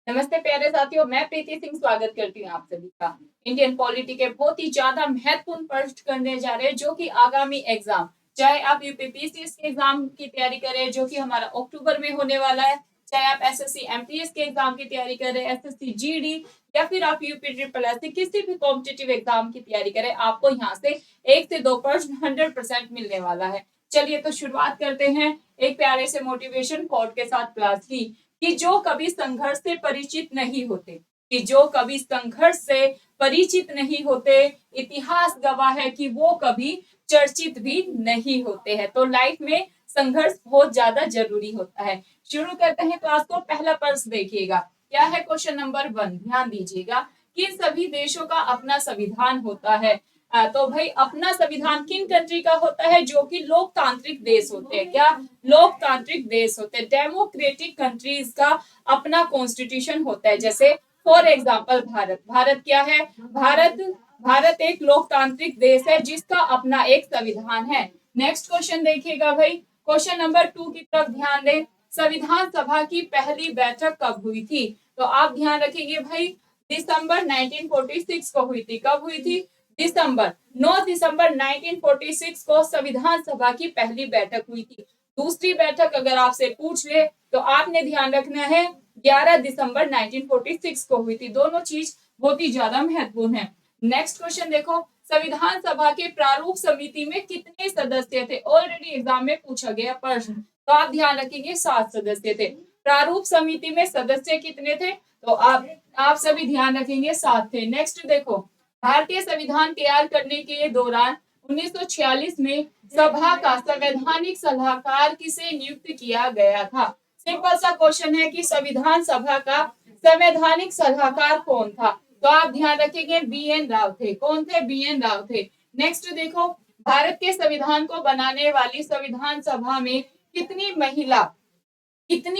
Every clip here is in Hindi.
नमस्ते प्यारे साथियों, मैं प्रीति सिंह स्वागत करती हूँ आप सभी का। इंडियन पॉलिटी के बहुत ही ज्यादा महत्वपूर्ण प्रश्न करने जा रहे हैं, जो कि आगामी एग्जाम, चाहे आप यूपीपीसीएस के एग्जाम की तैयारी करें जो कि हमारा अक्टूबर में होने वाला है, चाहे आप एसएससी एमटीएस के एग्जाम की तैयारी करें, एसएससी जीडी या फिर आप यूपी ट्रिपल एस किसी भी कॉम्पिटेटिव एग्जाम की तैयारी करें, आपको यहाँ से 1 से 2 प्रश्न 100% मिलने वाला है। चलिए तो शुरुआत करते हैं एक प्यारे से मोटिवेशन कोट के साथ क्लास की, कि जो कभी संघर्ष से परिचित नहीं होते, कि जो कभी संघर्ष से परिचित नहीं होते, इतिहास गवाह है कि वो कभी चर्चित भी नहीं होते हैं। तो लाइफ में संघर्ष बहुत ज्यादा जरूरी होता है। शुरू करते हैं क्लास को। पहला प्रश्न देखिएगा, क्या है क्वेश्चन नंबर 1, ध्यान दीजिएगा। किन सभी देशों का अपना संविधान होता है? तो भाई अपना संविधान किन कंट्री का होता है? जो कि लोकतांत्रिक देश होते हैं। क्या? लोकतांत्रिक देश होते हैं। डेमोक्रेटिक कंट्रीज का अपना कॉन्स्टिट्यूशन होता है। जैसे फॉर एग्जाम्पल भारत क्या है? भारत एक लोकतांत्रिक देश है जिसका अपना एक संविधान है। नेक्स्ट क्वेश्चन देखिएगा भाई, क्वेश्चन नंबर 2 की तरफ ध्यान दें। संविधान सभा की पहली बैठक कब हुई थी? तो आप ध्यान रखेंगे भाई, दिसंबर 1946 को हुई थी। कब हुई थी? 9 दिसंबर 1946 को संविधान सभा की पहली बैठक हुई थी। दूसरी बैठक अगर आपसे पूछ ले तो आपने ध्यान रखना है 11 दिसंबर 1946 को हुई थी। दोनों चीज बहुत ही ज्यादा महत्वपूर्ण है। नेक्स्ट क्वेश्चन देखो, संविधान सभा के प्रारूप समिति में कितने सदस्य थे? ऑलरेडी एग्जाम में पूछा गया प्रश्न, तो आप ध्यान रखेंगे 7 सदस्य थे। प्रारूप समिति में सदस्य कितने थे? तो आप सभी ध्यान रखेंगे 7 थे। नेक्स्ट देखो, भारतीय संविधान तैयार करने के दौरान 1946 में सभा का संवैधानिक सलाहकार किसे नियुक्त किया गया था? सिंपल सा क्वेश्चन है कि संविधान सभा का संवैधानिक सलाहकार कौन था? तो आप ध्यान रखेंगे BN राव थे। कौन थे? BN राव थे। नेक्स्ट देखो, भारत के संविधान को बनाने वाली संविधान सभा में कितनी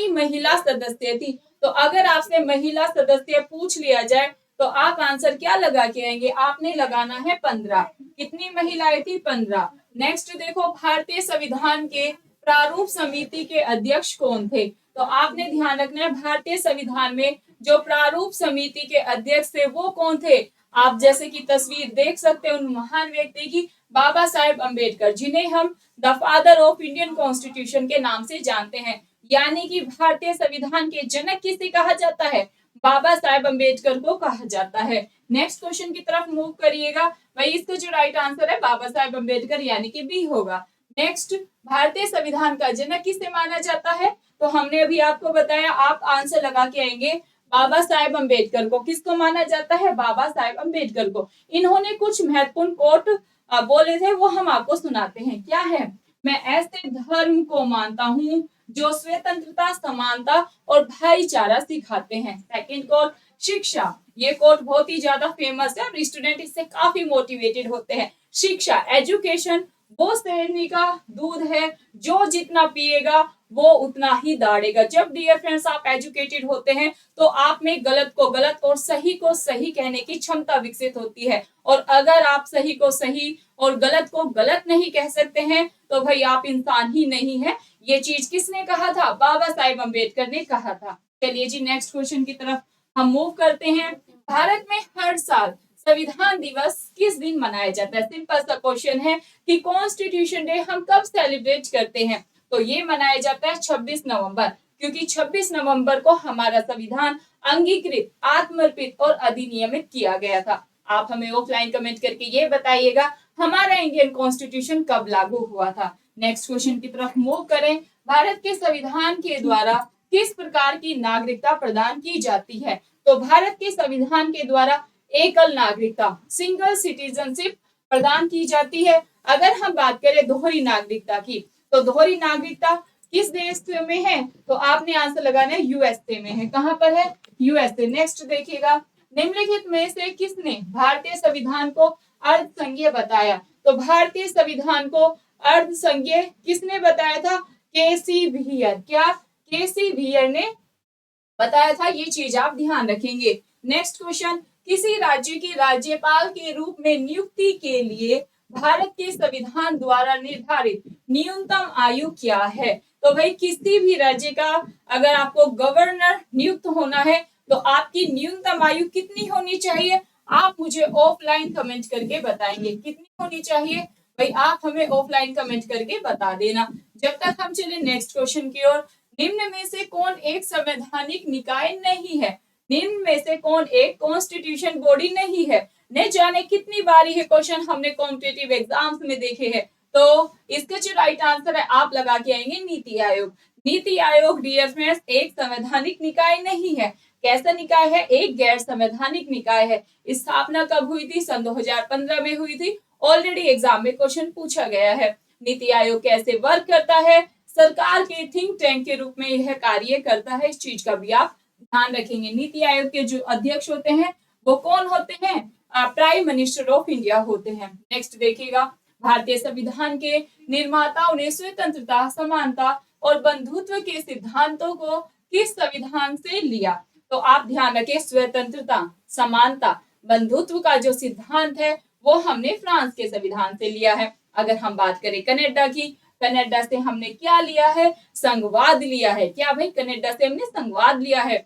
महिला सदस्य थी? तो अगर आपसे महिला सदस्य पूछ लिया जाए तो आप आंसर क्या लगा के आएंगे? आपने लगाना है 15। कितनी महिलाएं थी? 15। नेक्स्ट देखो, भारतीय संविधान के प्रारूप समिति के अध्यक्ष कौन थे? तो आपने ध्यान रखना है भारतीय संविधान में जो प्रारूप समिति के अध्यक्ष थे वो कौन थे? आप जैसे कि तस्वीर देख सकते हैं उन महान व्यक्ति की, बाबा साहेब अम्बेडकर, जिन्हें हम the father of Indian constitution के नाम से जानते हैं। यानी कि भारतीय संविधान के जनक किसे कहा जाता है? बाबा साहेब अम्बेडकर को कहा जाता है। नेक्स्ट क्वेश्चन की तरफ मूव करिएगा भाई, इसका जो राइट आंसर है बाबा साहेब अम्बेडकर, यानी कि बी होगा। नेक्स्ट, भारतीय संविधान का जनक किसे माना जाता है? तो हमने अभी आपको बताया, आप आंसर लगा के आएंगे बाबा साहेब अम्बेडकर को। किसको माना जाता है? बाबा साहेब अम्बेडकर को। इन्होंने कुछ महत्वपूर्ण कोट बोले थे, वो हम आपको सुनाते हैं। क्या है? मैं ऐसे धर्म को मानता हूँ जो स्वतंत्रता, समानता और भाईचारा सिखाते हैं। सेकंड कोट, शिक्षा। ये कोट बहुत ही ज्यादा फेमस है और स्टूडेंट इससे काफी मोटिवेटेड होते हैं। शिक्षा, एजुकेशन वो श्रेणी का दूध है जो जितना पिएगा वो उतना ही दाढ़ेगा। जब डियर फ्रेंड्स आप एजुकेटेड होते हैं तो आप में गलत को गलत और सही को सही कहने की क्षमता विकसित होती है। और अगर आप सही को सही और गलत को गलत नहीं कह सकते हैं तो भाई आप इंसान ही नहीं है। ये चीज किसने कहा था? बाबा साहेब अम्बेडकर ने कहा था। चलिए जी, नेक्स्ट क्वेश्चन की तरफ हम मूव करते हैं। भारत में हर साल संविधान दिवस किस दिन मनाया जाता है? सिंपल सा क्वेश्चन है कि कॉन्स्टिट्यूशन डे हम कब सेलिब्रेट करते हैं? तो ये मनाया जाता है 26 नवंबर, क्योंकि 26 नवंबर को हमारा संविधान अंगीकृत, आत्मर्पित और अधिनियमित किया गया था। आप हमें ऑफलाइन कमेंट करके ये बताइएगा हमारा इंडियन कॉन्स्टिट्यूशन कब लागू हुआ था। नेक्स्ट क्वेश्चन की तरफ मूव करें। भारत के संविधान के द्वारा किस प्रकार की नागरिकता प्रदान की जाती है? तो भारत के संविधान के द्वारा एकल नागरिकता, सिंगल सिटीजनशिप प्रदान की जाती है। अगर हम बात करें दोहरी नागरिकता की, तो दोहरी नागरिकता किस देश में है? तो आपने आंसर लगाना है यूएसए में है। कहां पर है? यूएसए। नेक्स्ट देखिएगा, निम्नलिखित में से किसने भारतीय संविधान को अर्धसंघीय बताया? तो भारतीय संविधान को अर्धसंघीय किसने बताया था? केसी वियर। क्या? केसी वियर ने बताया था। ये चीज आप ध्यान रखेंगे। नेक्स्ट क्वेश्चन, किसी राज्य की राज्यपाल के रूप में नियुक्ति के लिए भारत के संविधान द्वारा निर्धारित न्यूनतम आयु क्या है? तो भाई किसी भी राज्य का अगर आपको गवर्नर नियुक्त होना है तो आपकी न्यूनतम आयु कितनी होनी चाहिए, आप मुझे ऑफलाइन कमेंट करके बताएंगे कितनी होनी चाहिए। भाई आप हमें ऑफलाइन कमेंट करके बता देना। जब तक हम चले नेक्स्ट क्वेश्चन की ओर। निम्न में से कौन एक संवैधानिक निकाय नहीं है, निम्न में से कौन एक कॉन्स्टिट्यूशन बॉडी नहीं है। न जाने कितनी बारी है क्वेश्चन हमने कॉम्पिटिटिव एग्जाम्स में देखे हैं। तो इसका जो राइट आंसर है आप लगा के आएंगे नीति आयोग। नीति आयोग डियर फ्रेंड्स एक संवैधानिक निकाय नहीं है। कैसा निकाय है, एक गैर संवैधानिक निकाय है। स्थापना कब हुई थी, सन 2015 में हुई थी। ऑलरेडी एग्जाम में क्वेश्चन पूछा गया है। नीति आयोग कैसे वर्क करता है, सरकार के थिंक टैंक के रूप में यह कार्य करता है। इस चीज का भी आप ध्यान रखेंगे। नीति आयोग के जो अध्यक्ष होते हैं वो कौन होते हैं, प्राइम मिनिस्टर ऑफ इंडिया होते हैं। नेक्स्ट देखिएगा, भारतीय संविधान के निर्माताओं ने स्वतंत्रता, समानता और बंधुत्व के सिद्धांतों को किस संविधान से लिया। तो आप ध्यान रखें, स्वतंत्रता, समानता, बंधुत्व का जो सिद्धांत है वो हमने फ्रांस के संविधान से लिया है। अगर हम बात करें कनाडा की, कनाडा से हमने क्या लिया है, संघवाद लिया है। क्या भाई, कनाडा से हमने संघवाद लिया है।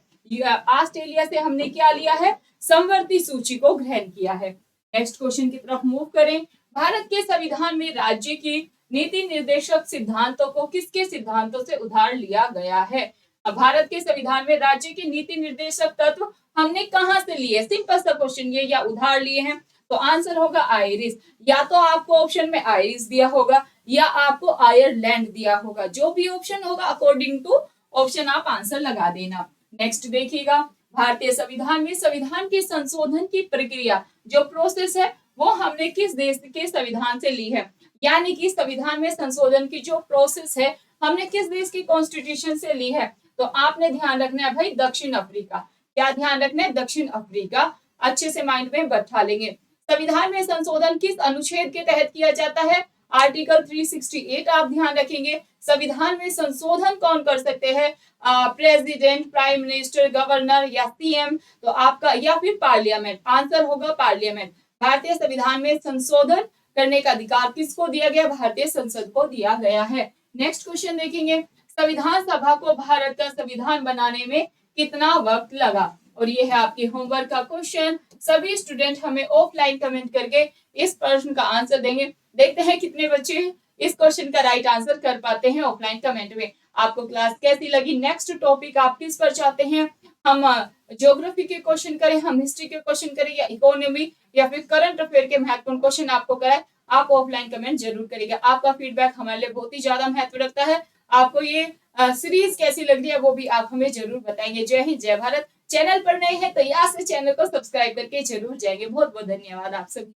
ऑस्ट्रेलिया से हमने क्या लिया है, समवर्ती सूची को ग्रहण किया है। नेक्स्ट क्वेश्चन की तरफ मूव करें। भारत के संविधान में राज्य की नीति निर्देशक सिद्धांतों को किसके सिद्धांतों से उधार लिया गया है। भारत के संविधान में राज्य के नीति निर्देशक तत्व हमने कहां से लिए, सिंपल सा क्वेश्चन ये, या उधार लिए हैं। तो आंसर होगा आयरिश। या तो आपको ऑप्शन में आयरिश दिया होगा या आपको आयरलैंड दिया होगा। जो भी ऑप्शन होगा अकॉर्डिंग टू ऑप्शन आप आंसर लगा देना। नेक्स्ट देखिएगा, भारतीय संविधान में संविधान के संशोधन की प्रक्रिया जो प्रोसेस है वो हमने किस देश के संविधान से ली है। यानी कि संविधान में संशोधन की जो प्रोसेस है हमने किस देश की कॉन्स्टिट्यूशन से ली है। तो आपने ध्यान रखना है भाई दक्षिण अफ्रीका। क्या ध्यान रखना है, दक्षिण अफ्रीका। अच्छे से माइंड में बैठा लेंगे। संविधान में संशोधन किस अनुच्छेद के तहत किया जाता है, आर्टिकल 368 आप ध्यान रखेंगे। संविधान में संशोधन कौन कर सकते हैं, प्रेसिडेंट, प्राइम मिनिस्टर, गवर्नर या सीएम। तो आपका या फिर पार्लियामेंट, आंसर होगा पार्लियामेंट। भारतीय संविधान में संशोधन करने का अधिकार किसको दिया गया, भारतीय संसद को दिया गया है। नेक्स्ट क्वेश्चन देखेंगे, संविधान सभा को भारत का संविधान बनाने में कितना वक्त लगा। और ये है आपके होमवर्क का क्वेश्चन। सभी स्टूडेंट हमें ऑफलाइन कमेंट करके इस प्रश्न का आंसर देंगे। देखते हैं कितने बच्चे इस क्वेश्चन का राइट आंसर कर पाते हैं ऑफलाइन कमेंट में। आपको क्लास कैसी लगी, नेक्स्ट टॉपिक आप किस पर चाहते हैं, हम ज्योग्राफी के क्वेश्चन करें, हम हिस्ट्री के क्वेश्चन करें, या इकोनॉमी या फिर करंट अफेयर के महत्वपूर्ण क्वेश्चन आपको कराए, आप ऑफलाइन कमेंट जरूर करिएगा। आपका फीडबैक हमारे लिए बहुत ही ज्यादा महत्व रखता है। आपको ये सीरीज कैसी लग रही है वो भी आप हमें जरूर बताएंगे। जय हिंद, जय भारत। चैनल पर नए हैं तो यहाँ से चैनल को सब्सक्राइब करके जरूर जाएंगे। बहुत बहुत धन्यवाद आप सभी।